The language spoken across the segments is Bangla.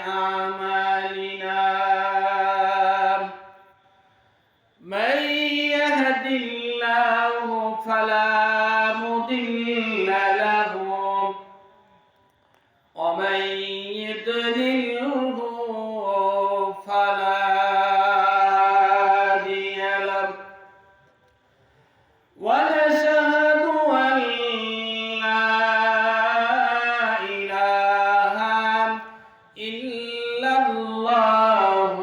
أعمالنا من يهد الله فلا مضل له ومن يضلله فلا هادي له ونشهد أن لا إله إلا الله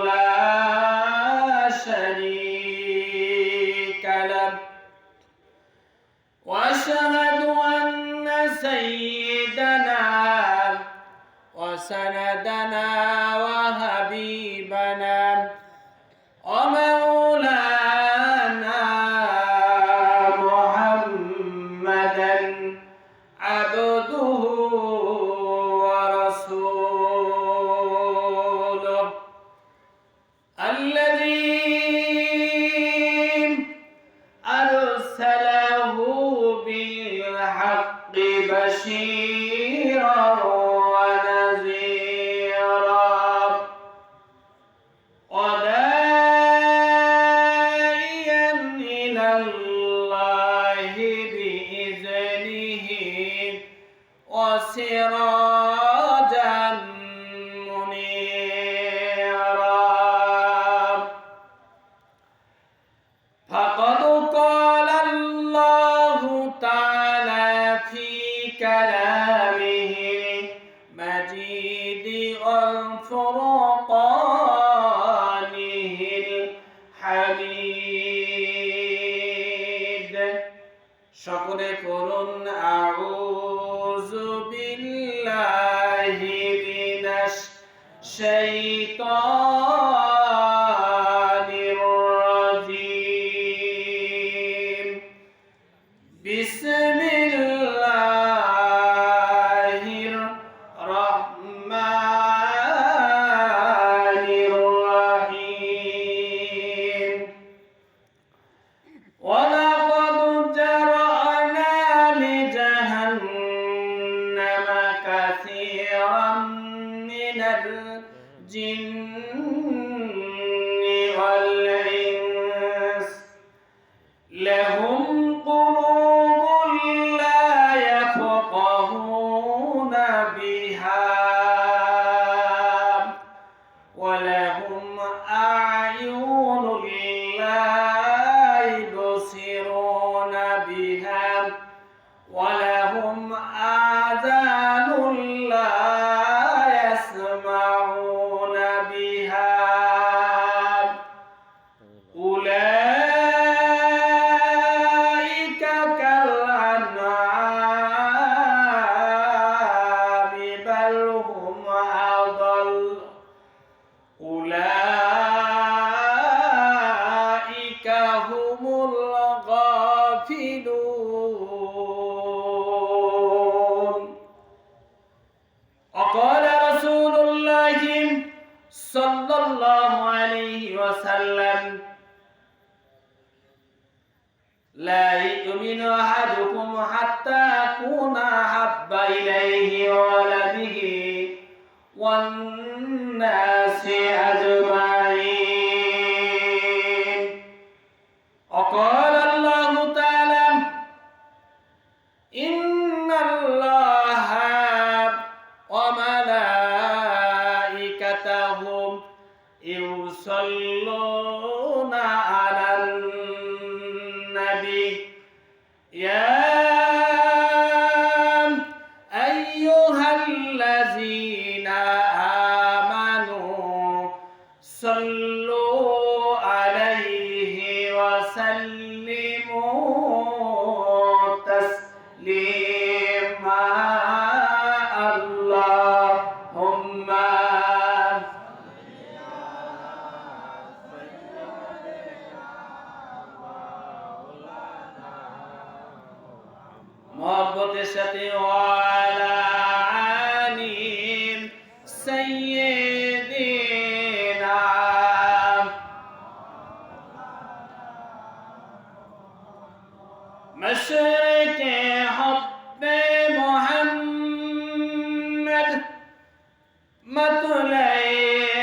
لا شريك له وأشهد أن سيدنا وسندنا وحبيبنا ومولانا محمدا عبده ورسوله الذي أرسله بالحق بشيرا ونذيرا وداعيا إلى الله بإذنه وسراجا منيرا فقد قال الله تعالى في كلامه المجيد والفرقانه الحميد সকলে করুন আউযু বিল্লাহি মিনাশ শাইতানির রাজীম বিসমিল্লাহির রহমানির রহিম ولقد جرأنا لجهنم كثيرا من الجن والإنس لهم قلوب لا يفقهون بها ولهم أعين لا يبصرون بها ولهم آذان لا يسمعون بها أولئك كالأنعام بل هم أضل أولئك هم الغافلون وقال رسول الله صلى الله عليه وسلم لا يؤمن أحدكم حتى أكون أحب إليه وولده والناس أجمعين وقال الله تعالى إن الله وملائكته يصلون على النبي يا أيها الذين آمنوا صلوا عليه وسلموا تسليما اللهم محبতের সাথে ওয়ালা আলিম সাইয়্যিদিনা মশরিকে হব্বে মুহাম্মদ متلين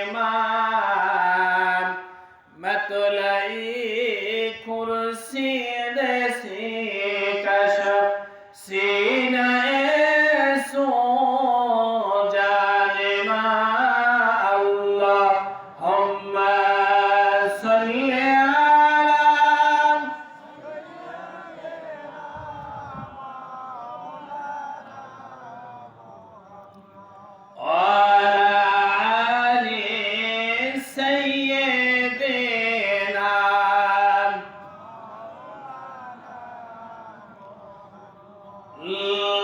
وانمان متلئ كرسي دسي كشف سينا سو جانما اللهم صل على وعلى آل سيدنا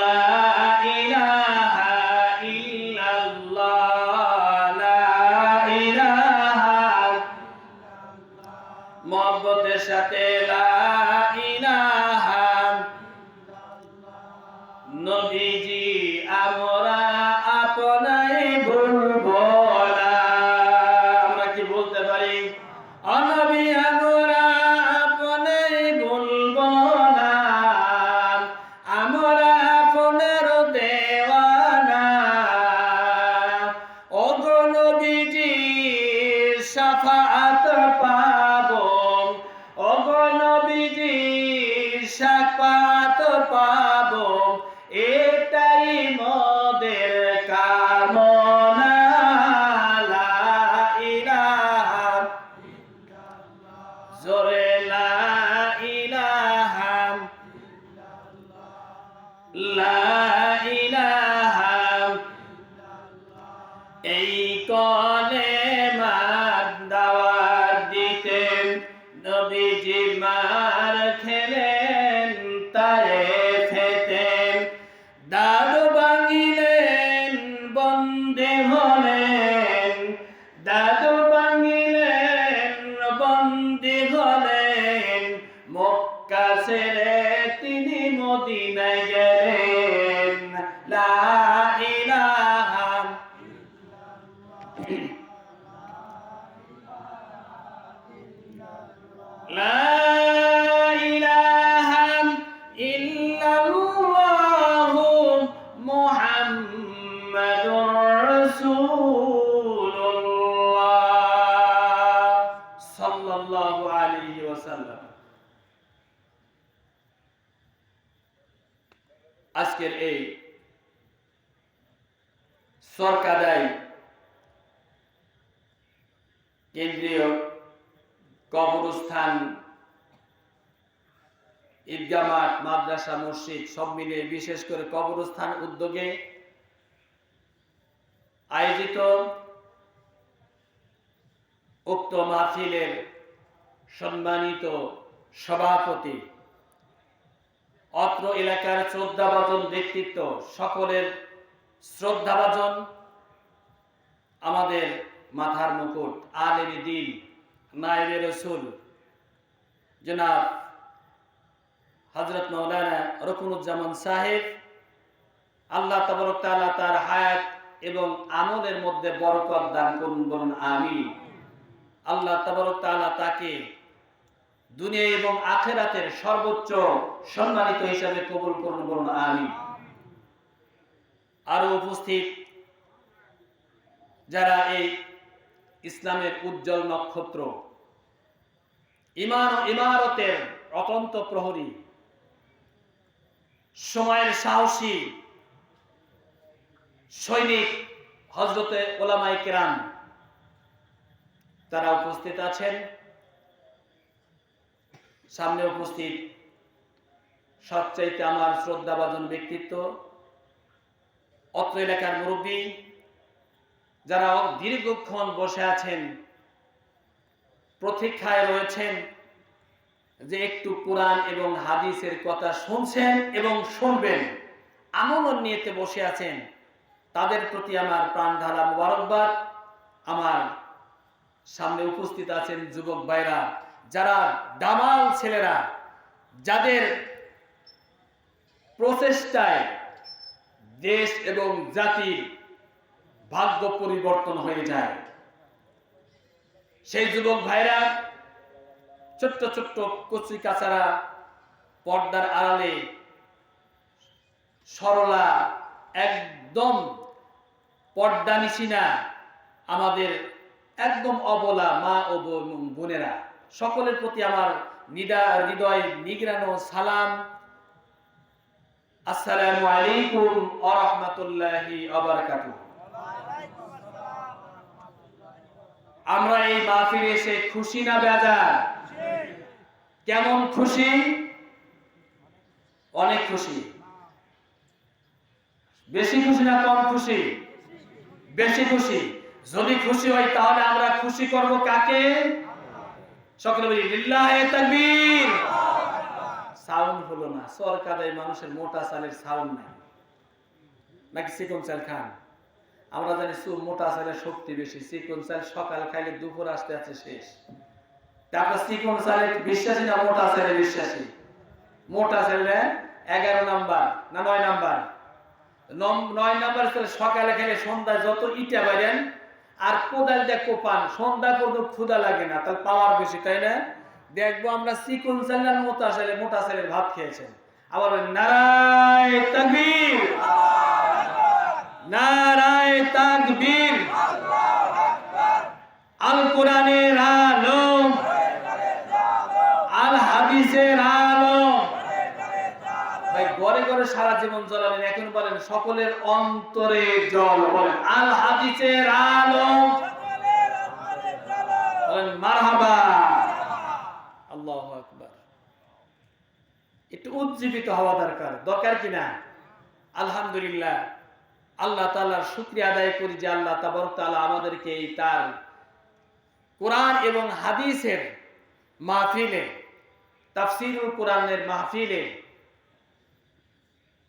لا إله إلا الله لا إله محبতের সাথে লা ইলাহা নবীজি আমরা আপনাই ভুলবো না। আমরা কি বলতে পারি? নবী আমরা আপনাই ভুলবো না, আমরা আপনার দেওয়ানা। ওগো নবীজি শাফাআত পাবো, ওগো নবীজি শাফাআত পাবো, এটাই মোদের কামনা। লা ইলাহা জোরে লা ইলাহা লা ইলাহা এই কলেমার দাওয়াত দিতেন নবীজি মার খেলেন তায়েফেতে, দাদু ভাঙিলেন বন্দী হলেন, দাদু ভাঙিলেন বন্দী হলেন, মক্কা ছেড়ে তিনি মদিনায় গেলেন। লা ইলাহা লা ইলাহা ইল্লাল্লাহু মুহাম্মাদুর রাসূলুল্লাহ সাল্লাল্লাহু আলাইহি ওয়াসাল্লাম। আজকের এই সরকাদাই কেন্দ্রীয় কবরস্থান, ঈদগাহ মাঠ, মাদ্রাসা, মসজিদ সব মিলে বিশেষ করে কবরস্থান উদ্যোগে আয়োজিত উক্ত মাহফিলের সম্মানিত সভাপতি, অত্র এলাকার শ্রদ্ধাভাজন ব্যক্তিত্ব, সকলের শ্রদ্ধাভাজন আমাদের মাথার মুকুট, আলেম দ্বীন, নায়েবে রাসূল জনাব হযরত মাওলানা রুকনুজ্জামান সাহেব, আল্লাহ তাবারক তাআলা তার হায়াত এবং আমলের মধ্যে বরকত দান করুন, বলুন আমিন। আল্লাহ তাবারক তাআলা তাকে দুনিয়া এবং আখিরাতের সর্বোচ্চ সম্মানিত হিসাবে কবুল করুন, বলুন আমিন। আরো উপস্থিত যারা এই ইসলামের উজ্জ্বল নক্ষত্র, ঈমান ও ইমারতের অতন্ত প্রহরী, সময়ের সাহসী সৈনিক হযরতে উলামায়ে কেরাম, তারা উপস্থিত আছেন। সামনে উপস্থিত সবচাইতে আমার শ্রদ্ধাভাজন ব্যক্তিত্ব, অত্র এলাকার মুরব্বী, যারা দীর্ঘক্ষণ বসে আছেন, প্রতীক্ষায় রয়েছেন যে একটু কোরআন এবং হাদিসের কথা শুনছেন এবং শুনবেন, আমল নিয়েতে বসে আছেন, তাদের প্রতি আমার প্রাণ ঢালা মোবারকবাদ। আমার সামনে উপস্থিত আছেন যুবক ভাইরা, যারা দামাল ছেলেরা, যাদের প্রচেষ্টায় দেশ এবং জাতির ভাগ্য পরিবর্তন হয়ে যায়। সেই যুবক ভাইরা ছোট্ট ছোট্ট কচি কাচারা পর্দার আড়ালে সরলা একদম পর্দানিশিনা আমাদের একদম অবলা মা ও বোনেরা, সকলের প্রতি আমার হৃদয় নিগড়ানো সালাম। আসসালামু আলাইকুম ওয়া রাহমাতুল্লাহি ওয়া বারাকাতুহু। আমরা এই মাহফিলে এসে খুশি না বেজার? কেমন খুশি? অনেক খুশি। বেশি খুশি না কম খুশি? বেশি খুশি। যদি খুশি হয় তাহলে আমরা খুশি করব কাকে? সকলে বলি লিল্লাহি তাকবীর। সাউন্ড হলো না, সরকারে মানুষের মোটা চালের সাউন্ড নাই, নাকি চিকন চাল খান? আমরা জানি মোটা চালের শক্তি বেশি, চিকন চাল সকাল খাইলে দুপুর আসতে আসতে শেষ। তারপর চিকন চালের বিশ্বাসী না মোটা চালের বিশ্বাসী? মোটা চালের 11 নাম্বার না 9 নাম্বার? 9 নাম্বার চাল সকালে খাইলে সন্ধ্যায় যত ইটা বাইরেন আর কোদাল দিয়ে কোপান, সন্ধ্যা পর্যন্ত ক্ষুধা লাগে না, তাহলে পাওয়ার বেশি, তাই না? দেখবো আমরা চিকন চালের মোটা চালের ভাত খেয়েছেন। আবার নারায়ে তাকবীর, নারায়ে তাকবীর। আল কোরআনের আলো, আল হাদিসের আলো। ভাই ঘরে ঘরে সারা জীবন জ্বলালেন, এখন বলেন সকলের অন্তরে জল। বলেন আল হাদিসের আলো, বলেন মারহাবা। আল্লাহু আকবার। একটু উজ্জীবিত হওয়া দরকার কিনা? আলহামদুলিল্লাহ, আল্লাহ তাআলার শুকরিয়া আদায় করি যে আল্লাহ তাবারক তাআলা আমাদেরকে এই তার কোরআন এবং হাদিসের মাহফিলে, তাফসীরুল কোরআনের মাহফিলে,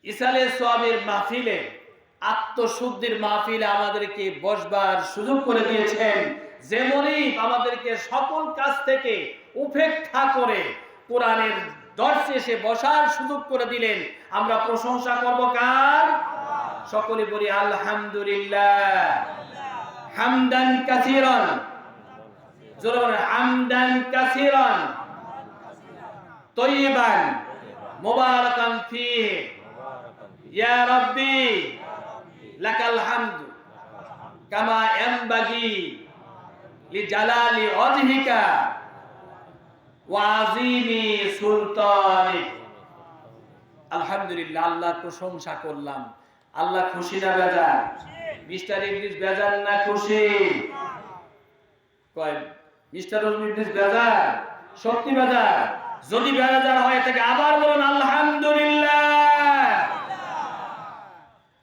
ইসালে সওয়াবের মাহফিলে, আত্মশুদ্ধির মাহফিলে আমাদেরকে বসবার সুযোগ করে দিয়েছেন। যেমনই আমাদেরকে সকল কাজ থেকে উপেক্ষা করে কোরআনের দর্শে এসে বসার সুযোগ করে দিলেন, আমরা প্রশংসা করব কার? সকলে বলি আলহামদুলিল্লাহ। হামদান কাসীরান, জোরে বলেন হামদান কাসীরান তাইয়িবান মুবারাকান ফীহি ইয়া রাব্বি লাকাল হামদু কামা ইয়ানবাগি লিজালালি ওয়াজহিকা ওয়া আযীমি সুলতানিক। আলহামদুলিল্লাহ, আল্লাহর প্রশংসা করলাম। আল্লাহ খুশি না বেজার? মিস্টার ইংলিশ বেজার না খুশি? কয় মিস্টার ইংলিশ বেজার? সত্যি বেজার? যদি বেজার হয় থাকে আবার বলুন আলহামদুলিল্লাহ।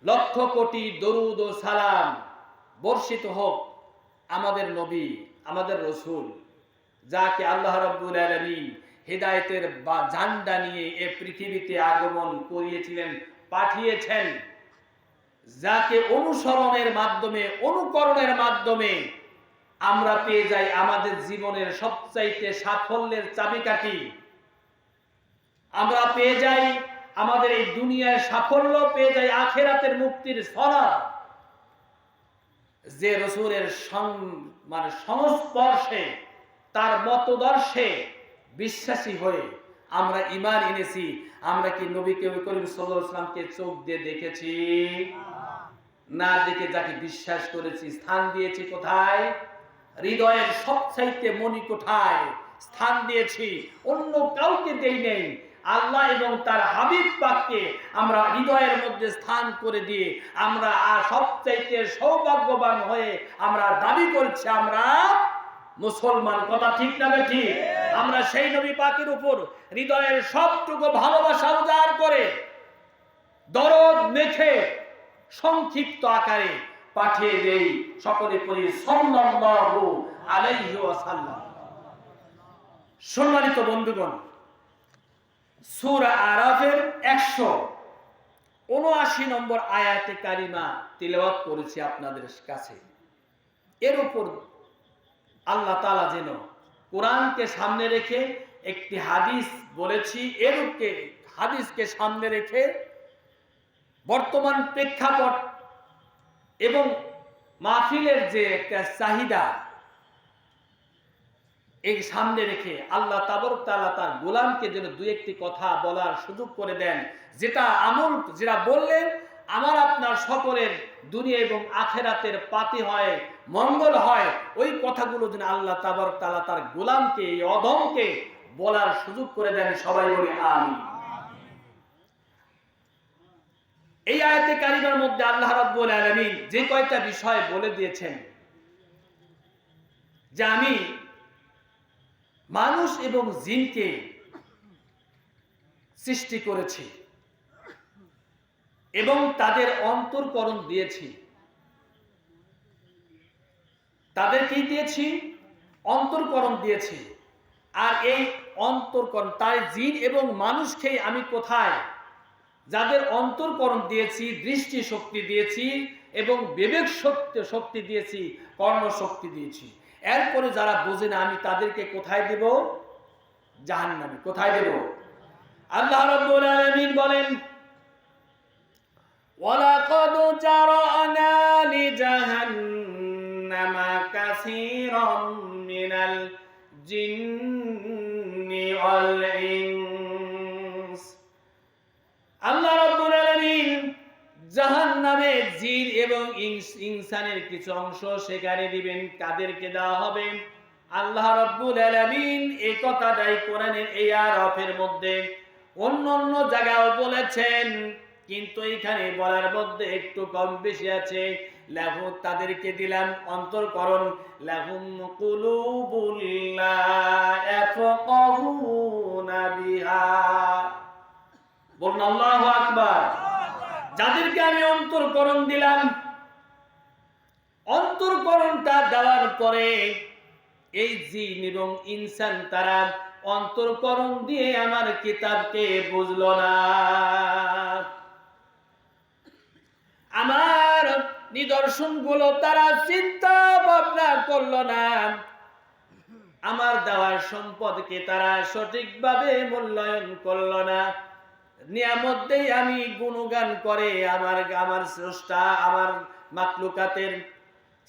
লক্ষ কোটি দরুদ ও সালাম বর্ষিত হোক আমাদের নবী, আমাদের রাসূল, যাকে আল্লাহ রাব্বুল আলামিন হিদায়াতের ঝান্ডা নিয়ে এই পৃথিবীতে আগমন করিয়েছিলেন, পাঠিয়েছেন, যাকে অনুসরণের মাধ্যমে, অনুকরণের মাধ্যমে আমরা পেয়ে যাই আমাদের জীবনের সবচাইতে সাফল্যের চাবিকাঠি। আমরা পেয়ে যাই আমাদের এই দুনিয়ার সাফল্য, পেয়ে যাই আখিরাতের মুক্তির সনদ। যে রাসূলের সংস্পর্শে, তার মতদর্শে বিশ্বাসী হয়ে আমরা ঈমান এনেছি। আমরা কি নবী করিম সাল্লাল্লাহু আলাইহি ওয়াসাল্লামকে চোখ দিয়ে দেখেছি? না দেখে যাকে বিশ্বাস করেছি, স্থান দিয়েছি কোথায়? হৃদয়ের সবচাইতে মণিকোঠায় স্থান দিয়েছি, অন্য কাউকে দেই নেই। আল্লাহ এবং তার হাবিব পাককে আমরা হৃদয়ের মধ্যে স্থান করে দিয়ে আমরা আর সবচাইতে সৌভাগ্যবান হয়ে আমরা দাবি করছি আমরা মুসলমান। কথা ঠিক না ঠিক? আমরা সেই নবী পাকের উপর হৃদয়ের সবটুকু ভালোবাসা উজাড় করে দরদ মেখে সংক্ষিপ্ত আকারে পাঠিয়ে দেই। সকলে পড়ি সাল্লাল্লাহু আলাইহি ওয়াসাল্লাম। সম্মানিত বন্ধুগণ, সূরা আরাফের 179 নম্বর আয়াতে কারিমা তিলাওয়াত করেছি আপনাদের কাছে। এর উপর আল্লাহ তাআলা যেন কোরআনকে সামনে রেখে একটি হাদিস বলেছি, এরূপকে হাদিসকে সামনে রেখে বর্তমান প্রেক্ষাপট এবং মাহফিলের যে একটা চাহিদা, এই সামনে রেখে আল্লাহ তাবারক তাআলা তার গোলামকে যেন দুই একটি কথা বলার সুযোগ করে দেন, যেটা আমল, যেটা বললেন আমার আপনার সকলের দুনিয়া এবং আখেরাতের পাতি হয়, মঙ্গল হয়, ওই কথাগুলো যেন আল্লাহ তাবারক তাআলা তার গোলামকে, এই অধমকে বলার সুযোগ করে দেন। সবাই বলি আমিন। এই আয়াতে কারিমার মধ্যে আল্লাহ রাব্বুল আলামিন যে কয়টা বিষয় বলে দিয়েছেন, যে আমি মানুষ এবং জিনকে সৃষ্টি করেছি এবং তাদের অন্তরকরণ দিয়েছি। তাদের কি দিয়েছি? অন্তরকরণ দিয়েছি। আর এই অন্তরকরণ, তাই জিন এবং মানুষকে আমি কোথায়, যাদের অন্তরকরণ দিয়েছি, দৃষ্টি শক্তি দিয়েছি এবং বিবেক শক্তি দিয়েছি, কর্ণ শক্তি দিয়েছি, এরপরে যারা বোঝে না আমি তাদেরকে কোথায় দেব? জাহান্নামে। কোথায় দেব? আল্লাহ রাব্বুল আলামিন বলেন, ওয়ালাকাদ জারানা লিজাহান্নামা কাসীরাম মিনাল জিন্নি ওয়াল ইনস। আল্লাহ রাব্বুল আলামিন জাহান্নামে জিন এবং ইনসানের কিছু অংশ সেখানে দিবেন। কাদেরকে দেওয়া হবে? আল্লাহ রাব্বুল আলামিন এই কথাটাই কোরআনের এই আয়াতের মধ্যে অন্য অন্য জায়গায়ও বলেছেন, কিন্তু এখানে বলার মধ্যে একটু কম বেশি আছে। লাহু, তাদেরকে দিলাম অন্তরকরণ, লাহুম কুলুবুল লা ইয়াফকাহুনা বিহা। বলুন আল্লাহু আকবার। যাদেরকে আমি অন্তরকরণ দিলাম, অন্তরকরণটা দেওয়ার পরে এই জিন এবং ইনসান তারা অন্তরকরণ দিয়ে আমার কিতাবকে বুঝলো না, আমার নিদর্শনগুলো তারা চিন্তা ভাবনা করলো না, আমার দেওয়ার সম্পদকে তারা সঠিকভাবে মূল্যায়ন করলো না। নিয়ামতেই আমি গুণগান করে আমার স্রষ্টা, আমার মাখলুকাতের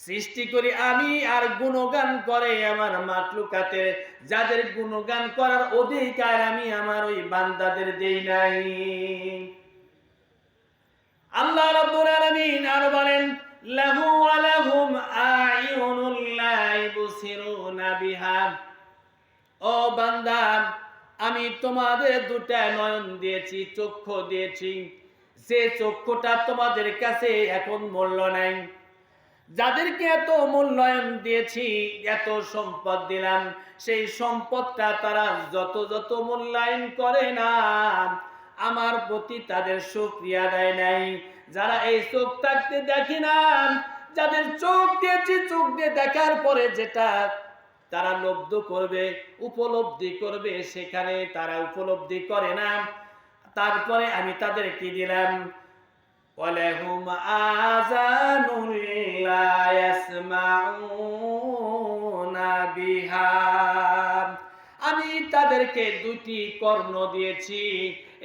সৃষ্টি করি আমি, আর গুণগান করে আমার মাখলুকাতের, যাদের গুণগান করার অধিকার আমি আমার ওই বান্দাদের দেই নাই। আল্লাহ রাব্বুল আলামিন আর বলেন, লাহু ওয়া লাহুম আ'য়ুনুল লা ইবসিরুনা বিহা। ও বান্দা, আমি তোমাদের দুটা নয়ন দিয়েছি, চক্ষু দিয়েছি, যে চক্ষুটা তোমাদের কাছে এখন মূল্য নাই। যাদেরকে এত মূল্যায়ন দিয়েছি, এত সম্পদ দিলাম, সেই সম্পদটা তারা যত যত মূল্যায়ন করে না, আমার প্রতি তাদের শুকরিয়া দেয় নাই। যারা এই চোখ থাকতে দেখি না, যাদের চোখ দিয়েছি, চোখ দিয়ে দেখার পরে যেটা তারা লব্ধ করবে, উপলব্ধি করবে, সেখানে তারা উপলব্ধি করে না। তারপরে আমি তাদের কি দিলাম? ওয়ালাহুম আযানুন লা ইয়াসমাউনা বিহা। আমি তাদেরকে দুটি কর্ণ দিয়েছি,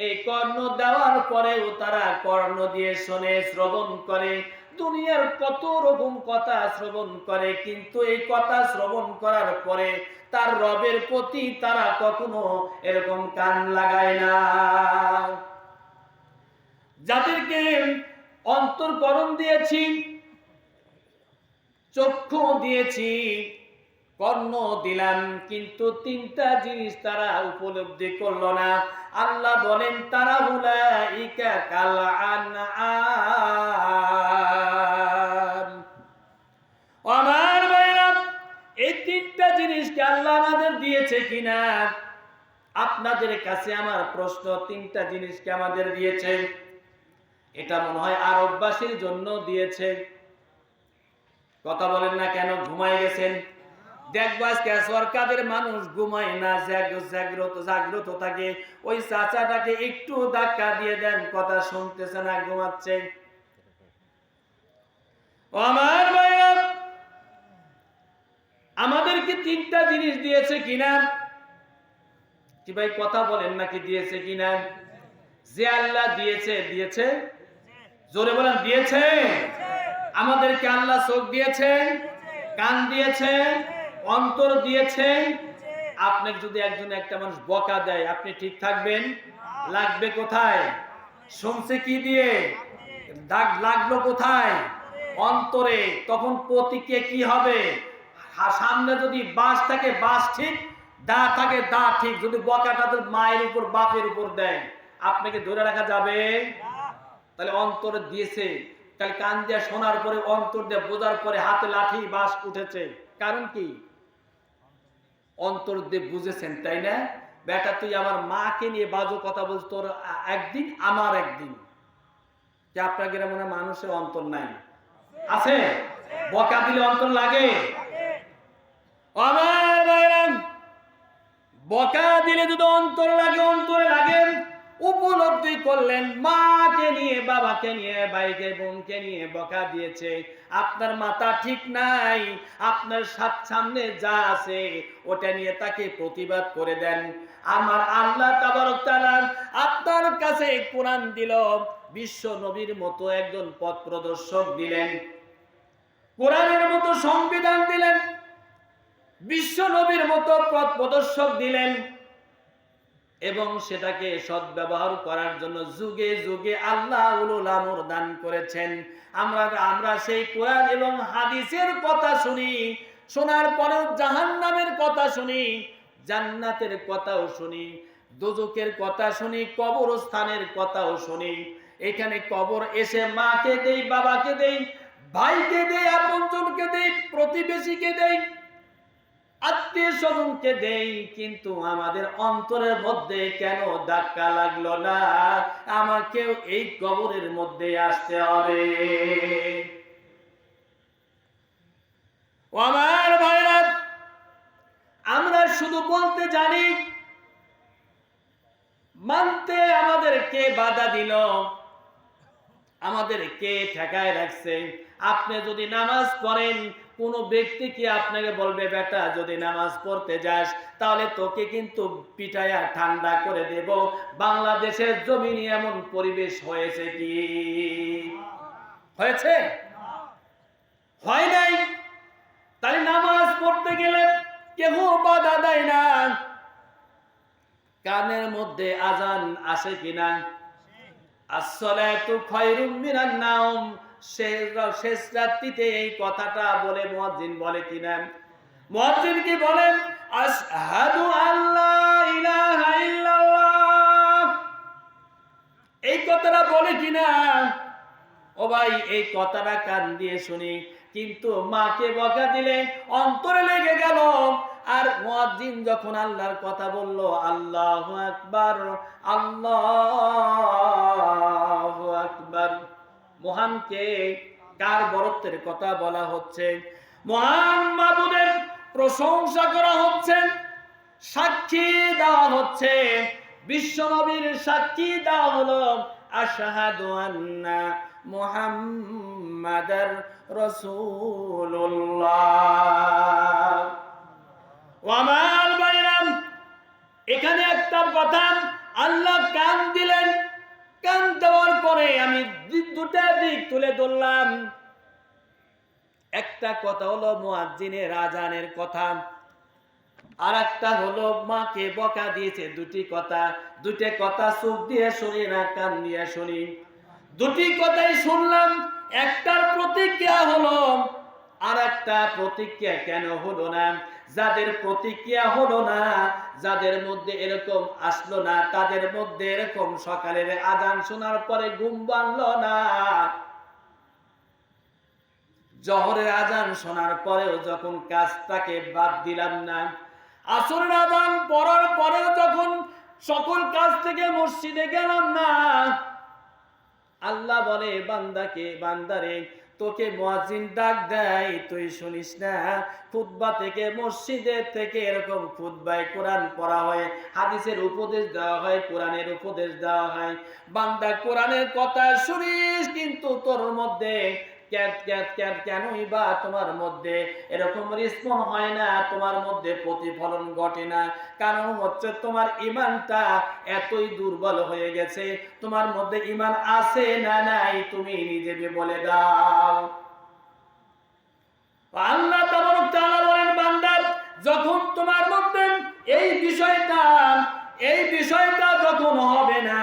এই কর্ণ দেওয়ার পরেও তারা কর্ণ দিয়ে শুনে, শ্রবণ করে। দুনিয়ার কত রকম কথা শ্রবণ করে, কিন্তু এই কথা শ্রবণ করার পরে তার রবের প্রতি তারা কখনো এরকম কান লাগায় না। যাদেরকে অন্তরকরণ দিয়েছি, চক্ষু দিয়েছি, কর্ণ দিলাম, কিন্তু তিনটা জিনিস তারা উপলব্ধি করলো না। আল্লাহ বলেন, তারা উলাইকা কাল আনআম। আমার ভাইরা, এই তিনটা জিনিসকে আল্লাহ আমাদের দিয়েছে কিনা? আপনাদের কাছে আমার প্রশ্ন, তিনটা জিনিসকে আমাদের দিয়েছে? এটা মনে হয় আরববাসীর জন্য দিয়েছে। কথা বলেন না কেন? ঘুমায় গেছেন। দেখবো আজকে সরকারের মানুষ ঘুমায় না, জাগ্রত থাকে। ওই চাচাটাকে একটু ধাক্কা দিয়ে দেন, কথা শুনতেছে না, ঘুমাচ্ছে। আমার ভাইরা, আমাদেরকে তিনটা জিনিস দিয়েছে কিনা? কি ভাই কথা বলেন নাকি দিয়েছে কিনা? যে আল্লাহ দিয়েছে, দিয়েছে, জোরে বলেন দিয়েছে। আমাদেরকে আল্লাহ চোখ দিয়েছেন, কান দিয়েছেন, অন্তর দিয়েছেন। আপনাকে যদি একটা মানুষ বকা দেয়, আপনি ঠিক থাকবেন? লাগবে কোথায়? শুনছে কি দিয়ে? দাগ লাগলো কোথায়? অন্তরে। তখন প্রতিক্রিয়া কি হবে? সামনে যদি বাঁশ থাকে বাঁশ ঠিক, দা থাকে দা ঠিক। যদি বকাটা মায়ের উপর বাপের উপর দেয়, আপনাকে ধরে রাখা যাবে? তাহলে অন্তরে দিয়েছে, তাহলে কান দিয়ে শোনার পরে, অন্তর দিয়ে বোঝার পরে হাতে লাঠি বাঁশ উঠেছে। কারণ কি? অন্তর দিয়ে বুঝেছেন, তাই না? বেটা তুই আমার মাকে নিয়ে বাজে কথা বলছ, তোর একদিন আমার একদিন। যে আপনার গ্রামে মানুষের অন্তর নাই? আছে? বকা দিলে অন্তর লাগে? আমার ভাইরাম, বকা দিলে যদি অন্তর লাগে, অন্তরে লাগে। উপলব্ধি করলেন মাকে নিয়ে, বাবাকে নিয়ে, ভাইকে বোনকে নিয়ে বকা দিয়েছে, আপনার মাথা ঠিক নাই, আপনার সামনে যা আছে ওটা নিয়ে তাকে প্রতিবাদ করে দেন। আমার আল্লাহ তাবারক তাআলা আপনার কাছে কোরআন দিল, বিশ্ব নবীর মতো একজন পথ প্রদর্শক দিলেন, কোরআনের মতো সংবিধান দিলেন, বিশ্ব নবীর মতো পথ প্রদর্শক দিলেন, এবং সেটাকে সদ্ব্যবহার করার জন্য যুগে যুগে আল্লাহ উলুল আমর দান করেছেন। আমরা সেই কোরআন এবং হাদিসের কথা শুনি, শোনার পরেও জাহান্নামের কথা শুনি, জান্নাতের কথাও শুনি, দোজখের কথা শুনি, কবরস্থানের কথাও শুনি। এখানে কবর এসে মাকে দেই, বাবাকে দেই, ভাইকে দেই, আপনজনকে দেই, প্রতিবেশীকে দেই, আত্মীয় স্বজনকে দেই, কিন্তু আমাদের অন্তরের মধ্যে কেন ধাক্কা লাগলো না? আমাকেও এই কবরের মধ্যে আসতে হবে। ও আমার ভাইরা, আমরা শুধু বলতে জানি, মানতে আমাদের কে বাধা দিল? আমাদের কে ঠেকায় রাখছে? আপনি যদি নামাজ পড়েন, কোন ব্যক্তি কি আপনাকে বলবে বেটা যদি নামাজ পড়তে যাস তাহলে তোকে কিন্তু পিটায়া ঠান্ডা করে দেব? বাংলাদেশের জমিনে এমন পরিবেশ হয়েছে কি? হয়েছে? হয় নাই। তাই নামাজ পড়তে গেলে কেউ বাধা দেয় না। কানের মধ্যে আজান আসে কিনা? আসসালাতু খায়রুম মিনান নাওম, শেষ রাত্রিতে এই কথাটা বলে মুয়াজ্জিন বলে কিনা? মুয়াজ্জিন কি বলেন? আশহাদু আল্লা ইলাহা ইল্লাল্লাহ, এই কথাটা বলে কিনা? ও ভাই, এই কথাটা কান দিয়ে শুনি, কিন্তু মাকে বকা দিলে অন্তরে লেগে গেল। আর মুয়াজ্জিন যখন আল্লাহর কথা বলল, আল্লাহু আকবার, আল্লাহু আকবার, মহান কে? কার বরত্বের কথা বলা হচ্ছে? মহান মাবুদের প্রশংসা করা হচ্ছে, সাক্ষী দেওয়া হচ্ছে। বিশ্ব নবীর সাক্ষী দেওয়া হলো, আশহাদু আন্না মুহাম্মাদার রাসূলুল্লাহ। ও আমার ভাইরা, এখানে একটা কথা, আল্লাহ কান দিলেন, কান দেওয়ার পরে আমি দুটা দিক তুলে ধরলাম। একটা কথা হলো মুয়াজ্জিনের আজানের কথা, আর একটা হলো মাকে বকা দিয়েছে, দুটি কথা। দুটো কথা চোখ দিয়ে শুনি না, কান দিয়ে শুনি। দুটি কথাই শুনলাম, একটার প্রতিক্রিয়া হলো, আর একটা প্রতিক্রিয়া কেন হলো না? যাদের প্রতিক্রিয়া হলো না, যাদের মধ্যে এরকম আসলো না, তাদের মধ্যে এরকম সকালের আজান শোনার পরে ঘুম ভাঙলো না, জোহরের আজান শোনার পরেও যখন কাজটাকে বাদ দিলাম না, আসরের আজান পড়ার পরেও যখন সকল কাজ থেকে মসজিদে গেলাম না, আল্লাহ বলে বান্দাকে, বান্দারে তোকে মুয়াজ্জিন ডাক দেয়, তুই শুনিস না? খুতবা থেকে, মসজিদে থেকে এরকম খুতবায় কোরআন পড়া হয়, হাদিসের উপদেশ দেওয়া হয়, কোরআনের উপদেশ দেওয়া হয়। বান্দা কোরআনের কথা শুনিস, কিন্তু তোর মধ্যে কেনই বা তোমার মধ্যে এরকম রেসপন্স হয় না, তোমার মধ্যে প্রতিফলন ঘটে না? কারণ হচ্ছে তোমার ঈমানটা এতই দুর্বল হয়ে গেছে। তোমার মধ্যে ঈমান আছে না নাই তুমি নিজেকে বলে দাও। আল্লাহ তাবারক তাআলা বলেন, বান্দা যখন তোমার মধ্যে এই বিষয়টা যখন হবে না,